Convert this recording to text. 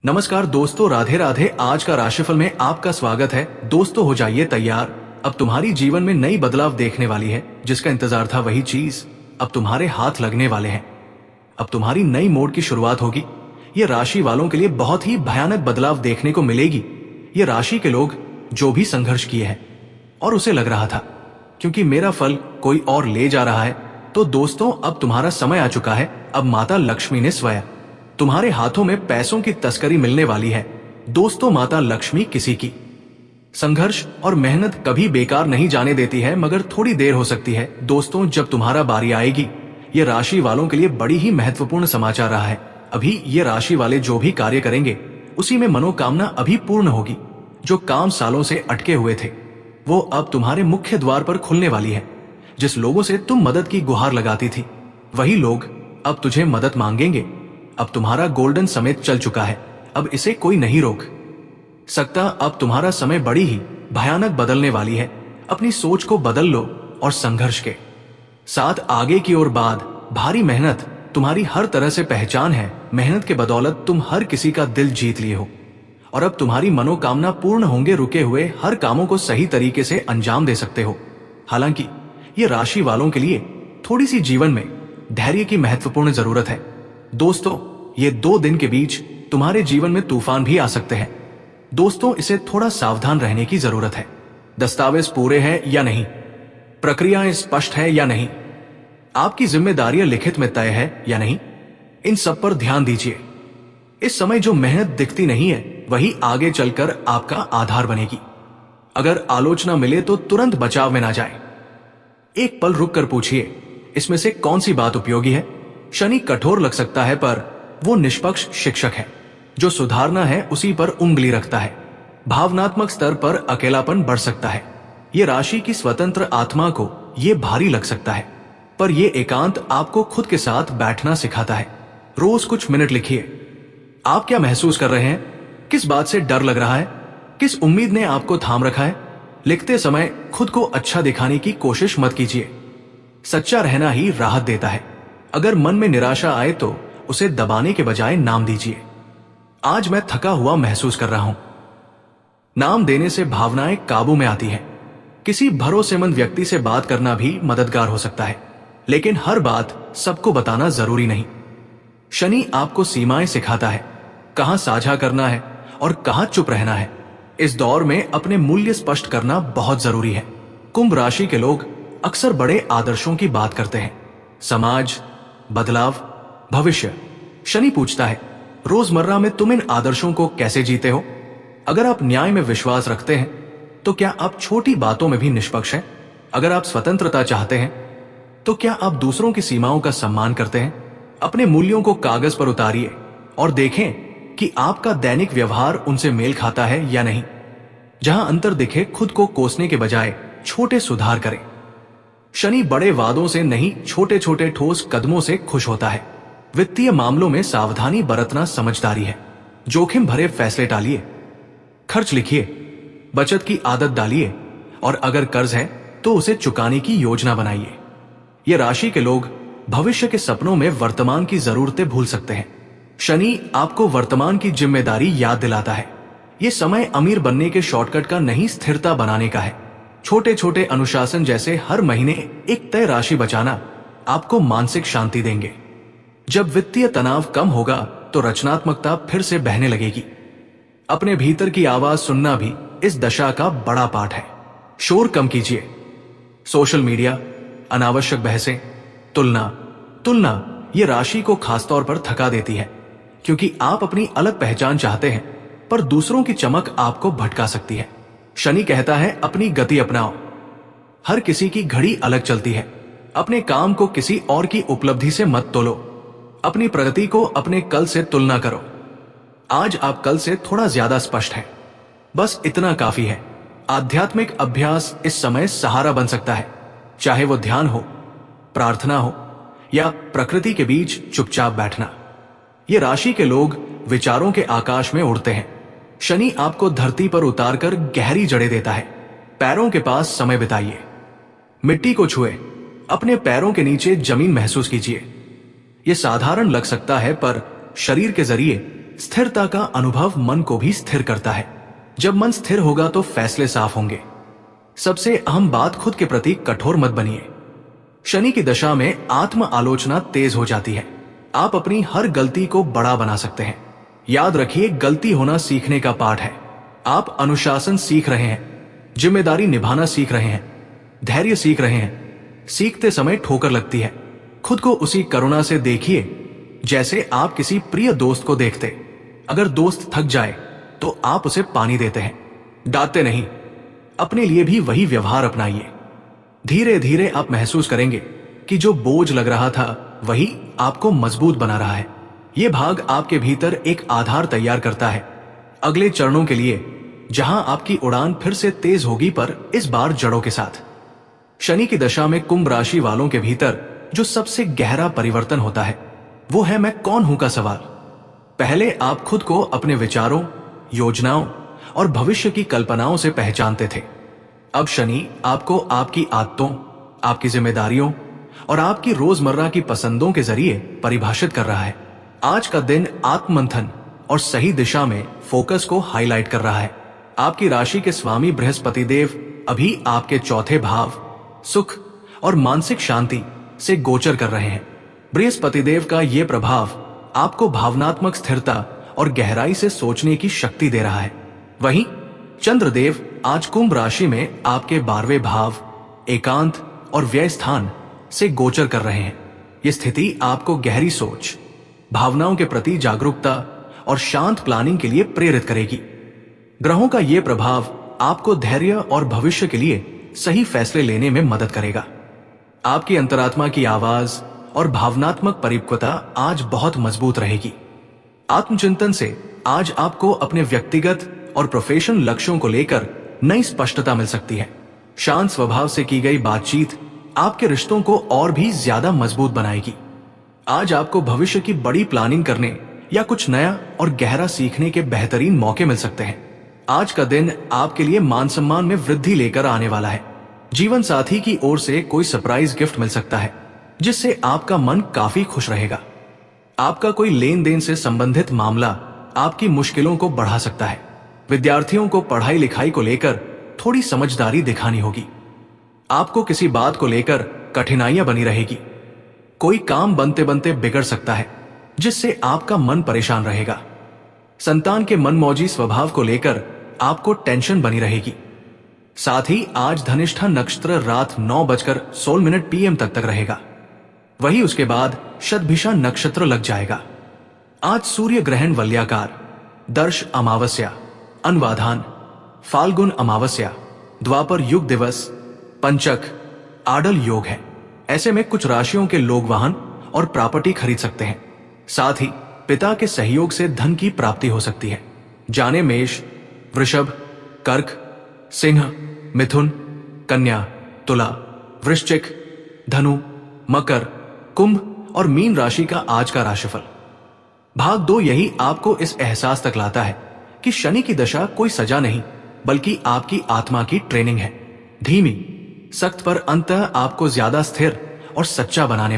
नमस्कार दोस्तों, राधे राधे। आज का राशिफल में आपका स्वागत है। दोस्तों हो जाइए तैयार, अब तुम्हारी जीवन में नई बदलाव देखने वाली है। जिसका इंतजार था वही चीज अब तुम्हारे हाथ लगने वाले हैं। अब तुम्हारी नई मोड़ की शुरुआत होगी। ये राशि वालों के लिए बहुत ही भयानक बदलाव देखने को मिलेगी। ये राशि के लोग जो भी संघर्ष किए हैं और उसे लग रहा था क्योंकि मेरा फल कोई और ले जा रहा है, तो दोस्तों अब तुम्हारा समय आ चुका है। अब माता लक्ष्मी ने स्वयं तुम्हारे हाथों में पैसों की तस्करी मिलने वाली है। दोस्तों, माता लक्ष्मी किसी की संघर्ष और मेहनत कभी बेकार नहीं जाने देती है, मगर थोड़ी देर हो सकती है। दोस्तों, जब तुम्हारा बारी आएगी, ये राशि वालों के लिए बड़ी ही महत्वपूर्ण समाचार रहा है। अभी ये राशि वाले जो भी कार्य करेंगे उसी में मनोकामना अभी पूर्ण होगी। जो काम सालों से अटके हुए थे वो अब तुम्हारे मुख्य द्वार पर खुलने वाली है। जिस लोगों से तुम मदद की गुहार लगाती थी वही लोग अब तुझे मदद मांगेंगे। अब तुम्हारा गोल्डन समय चल चुका है, अब इसे कोई नहीं रोक सकता। अब तुम्हारा समय बड़ी ही भयानक बदलने वाली है। अपनी सोच को बदल लो और संघर्ष के साथ आगे की ओर बढ़। भारी मेहनत तुम्हारी हर तरह से पहचान है। मेहनत के बदौलत तुम हर किसी का दिल जीत लिए हो और अब तुम्हारी मनोकामना पूर्ण होंगे। रुके हुए हर कामों को सही तरीके से अंजाम दे सकते हो। हालांकि ये राशि वालों के लिए थोड़ी सी जीवन में धैर्य की महत्वपूर्ण जरूरत है। दोस्तों, ये 2 दिन के बीच तुम्हारे जीवन में तूफान भी आ सकते हैं। दोस्तों, इसे थोड़ा सावधान रहने की जरूरत है। दस्तावेज पूरे हैं या नहीं, प्रक्रियाएं स्पष्ट है या नहीं, आपकी जिम्मेदारियां लिखित में तय है या नहीं, इन सब पर ध्यान दीजिए। इस समय जो मेहनत दिखती नहीं है वही आगे चलकर आपका आधार बनेगी। अगर आलोचना मिले तो तुरंत बचाव में ना जाए। एक पल रुक कर पूछिए, इसमें से कौन सी बात उपयोगी है। शनि कठोर लग सकता है पर वो निष्पक्ष शिक्षक है। जो सुधारना है उसी पर उंगली रखता है। भावनात्मक स्तर पर अकेलापन बढ़ सकता है। ये राशि की स्वतंत्र आत्मा को ये भारी लग सकता है, पर ये एकांत आपको खुद के साथ बैठना सिखाता है। रोज कुछ मिनट लिखिए। आप क्या महसूस कर रहे हैं, किस बात से डर लग रहा है, किस उम्मीद ने आपको थाम रखा है। लिखते समय खुद को अच्छा दिखाने की कोशिश मत कीजिए। सच्चा रहना ही राहत देता है। अगर मन में निराशा आए तो उसे दबाने के बजाय नाम दीजिए। आज मैं थका हुआ महसूस कर रहा हूं। नाम देने से भावनाएं काबू में आती हैं। किसी भरोसेमंद व्यक्ति से बात करना भी मददगार हो सकता है, लेकिन हर बात सबको बताना जरूरी नहीं। शनि आपको सीमाएं सिखाता है, कहां साझा करना है और कहां चुप रहना है। इस दौर में अपने मूल्य स्पष्ट करना बहुत जरूरी है। कुंभ राशि के लोग अक्सर बड़े आदर्शों की बात करते हैं। समाज, बदलाव, भविष्य। शनि पूछता है, रोजमर्रा में तुम इन आदर्शों को कैसे जीते हो। अगर आप न्याय में विश्वास रखते हैं तो क्या आप छोटी बातों में भी निष्पक्ष हैं। अगर आप स्वतंत्रता चाहते हैं तो क्या आप दूसरों की सीमाओं का सम्मान करते हैं। अपने मूल्यों को कागज पर उतारिए और देखें कि आपका दैनिक व्यवहार उनसे मेल खाता है या नहीं। जहां अंतर दिखे खुद को कोसने के बजाय छोटे सुधार करें। शनि बड़े वादों से नहीं, छोटे छोटे ठोस कदमों से खुश होता है। वित्तीय मामलों में सावधानी बरतना समझदारी है। जोखिम भरे फैसले टालिए। खर्च लिखिए, बचत की आदत डालिए और अगर कर्ज है तो उसे चुकाने की योजना बनाइए। ये राशि के लोग भविष्य के सपनों में वर्तमान की जरूरतें भूल सकते हैं। शनि आपको वर्तमान की जिम्मेदारी याद दिलाता है। ये समय अमीर बनने के शॉर्टकट का नहीं, स्थिरता बनाने का है। छोटे छोटे अनुशासन जैसे हर महीने एक तय राशि बचाना आपको मानसिक शांति देंगे। जब वित्तीय तनाव कम होगा तो रचनात्मकता फिर से बहने लगेगी। अपने भीतर की आवाज सुनना भी इस दशा का बड़ा पाठ है। शोर कम कीजिए। सोशल मीडिया, अनावश्यक बहसें, तुलना ये राशि को खासतौर पर थका देती है, क्योंकि आप अपनी अलग पहचान चाहते हैं पर दूसरों की चमक आपको भटका सकती है। शनि कहता है, अपनी गति अपनाओ। हर किसी की घड़ी अलग चलती है। अपने काम को किसी और की उपलब्धि से मत तोलो। अपनी प्रगति को अपने कल से तुलना करो। आज आप कल से थोड़ा ज्यादा स्पष्ट हैं। बस इतना काफी है। आध्यात्मिक अभ्यास इस समय सहारा बन सकता है, चाहे वो ध्यान हो, प्रार्थना हो या प्रकृति के बीच चुपचाप बैठना। ये राशि के लोग विचारों के आकाश में उड़ते हैं। शनि आपको धरती पर उतारकर गहरी जड़ें देता है। पैरों के पास समय बिताइए। मिट्टी को छुए, अपने पैरों के नीचे जमीन महसूस कीजिए। यह साधारण लग सकता है पर शरीर के जरिए स्थिरता का अनुभव मन को भी स्थिर करता है। जब मन स्थिर होगा तो फैसले साफ होंगे। सबसे अहम बात, खुद के प्रति कठोर मत बनिए। शनि की दशा में आत्म आलोचना तेज हो जाती है। आप अपनी हर गलती को बड़ा बना सकते हैं। याद रखिए, गलती होना सीखने का पाठ है। आप अनुशासन सीख रहे हैं, जिम्मेदारी निभाना सीख रहे हैं, धैर्य सीख रहे हैं। सीखते समय ठोकर लगती है। खुद को उसी करुणा से देखिए जैसे आप किसी प्रिय दोस्त को देखते। अगर दोस्त थक जाए तो आप उसे पानी देते हैं, डांटते नहीं। अपने लिए भी वही व्यवहार अपनाइए। धीरे धीरे आप महसूस करेंगे कि जो बोझ लग रहा था वही आपको मजबूत बना रहा है। यह भाग आपके भीतर एक आधार तैयार करता है अगले चरणों के लिए, जहां आपकी उड़ान फिर से तेज होगी, पर इस बार जड़ों के साथ। शनि की दशा में कुंभ राशि वालों के भीतर जो सबसे गहरा परिवर्तन होता है वो है मैं कौन हूं का सवाल। पहले आप खुद को अपने विचारों, योजनाओं और भविष्य की कल्पनाओं से पहचानते थे। अब शनि आपको आपकी आदतों, आपकी जिम्मेदारियों और आपकी रोजमर्रा की पसंदों के जरिए परिभाषित कर रहा है। आज का दिन आत्ममंथन और सही दिशा में फोकस को हाईलाइट कर रहा है। आपकी राशि के स्वामी बृहस्पति देव अभी आपके चौथे भाव, सुख और मानसिक शांति से गोचर कर रहे हैं। बृहस्पति देव का यह प्रभाव आपको भावनात्मक स्थिरता और गहराई से सोचने की शक्ति दे रहा है। वहीं चंद्रदेव आज कुंभ राशि में आपके 12वें भाव, एकांत और व्यय स्थान से गोचर कर रहे हैं। यह स्थिति आपको गहरी सोच, भावनाओं के प्रति जागरूकता और शांत प्लानिंग के लिए प्रेरित करेगी। ग्रहों का यह प्रभाव आपको धैर्य और भविष्य के लिए सही फैसले लेने में मदद करेगा। आपकी अंतरात्मा की आवाज और भावनात्मक परिपक्वता आज बहुत मजबूत रहेगी। आत्मचिंतन से आज आपको अपने व्यक्तिगत और प्रोफेशनल लक्ष्यों को लेकर नई स्पष्टता मिल सकती है। शांत स्वभाव से की गई बातचीत आपके रिश्तों को और भी ज्यादा मजबूत बनाएगी। आज आपको भविष्य की बड़ी प्लानिंग करने या कुछ नया और गहरा सीखने के बेहतरीन मौके मिल सकते हैं। आज का दिन आपके लिए मान सम्मान में वृद्धि लेकर आने वाला है। जीवन साथी की ओर से कोई सरप्राइज गिफ्ट मिल सकता है जिससे आपका मन काफी खुश रहेगा। आपका कोई लेन देन से संबंधित मामला आपकी मुश्किलों को बढ़ा सकता है। विद्यार्थियों को पढ़ाई लिखाई को लेकर थोड़ी समझदारी दिखानी होगी। आपको किसी बात को लेकर कठिनाइयां बनी रहेगी। कोई काम बनते बनते बिगड़ सकता है जिससे आपका मन परेशान रहेगा। संतान के मनमौजी स्वभाव को लेकर आपको टेंशन बनी रहेगी। साथ ही आज धनिष्ठा नक्षत्र रात 9:16 PM तक रहेगा। वही उसके बाद शतभिषा नक्षत्र लग जाएगा। आज सूर्य ग्रहण वलयाकार, दर्श अमावस्या, अनुवाधान, फाल्गुन अमावस्या, द्वापर युग दिवस, पंचक, आडल योग है। ऐसे में कुछ राशियों के लोग वाहन और प्रॉपर्टी खरीद सकते हैं। साथ ही पिता के सहयोग से धन की प्राप्ति हो सकती है। जाने मेष, वृषभ, कर्क, सिंह, मिथुन, कन्या, तुला, वृश्चिक, धनु, मकर, कुंभ और मीन राशि का आज का राशिफल। भाग 2 यही आपको इस एहसास तक लाता है कि शनि की दशा कोई सजा नहीं बल्कि आपकी आत्मा की ट्रेनिंग है। धीमी, सख्त पर अंततः आपको ज्यादा स्थिर और सच्चा बनाने वाली।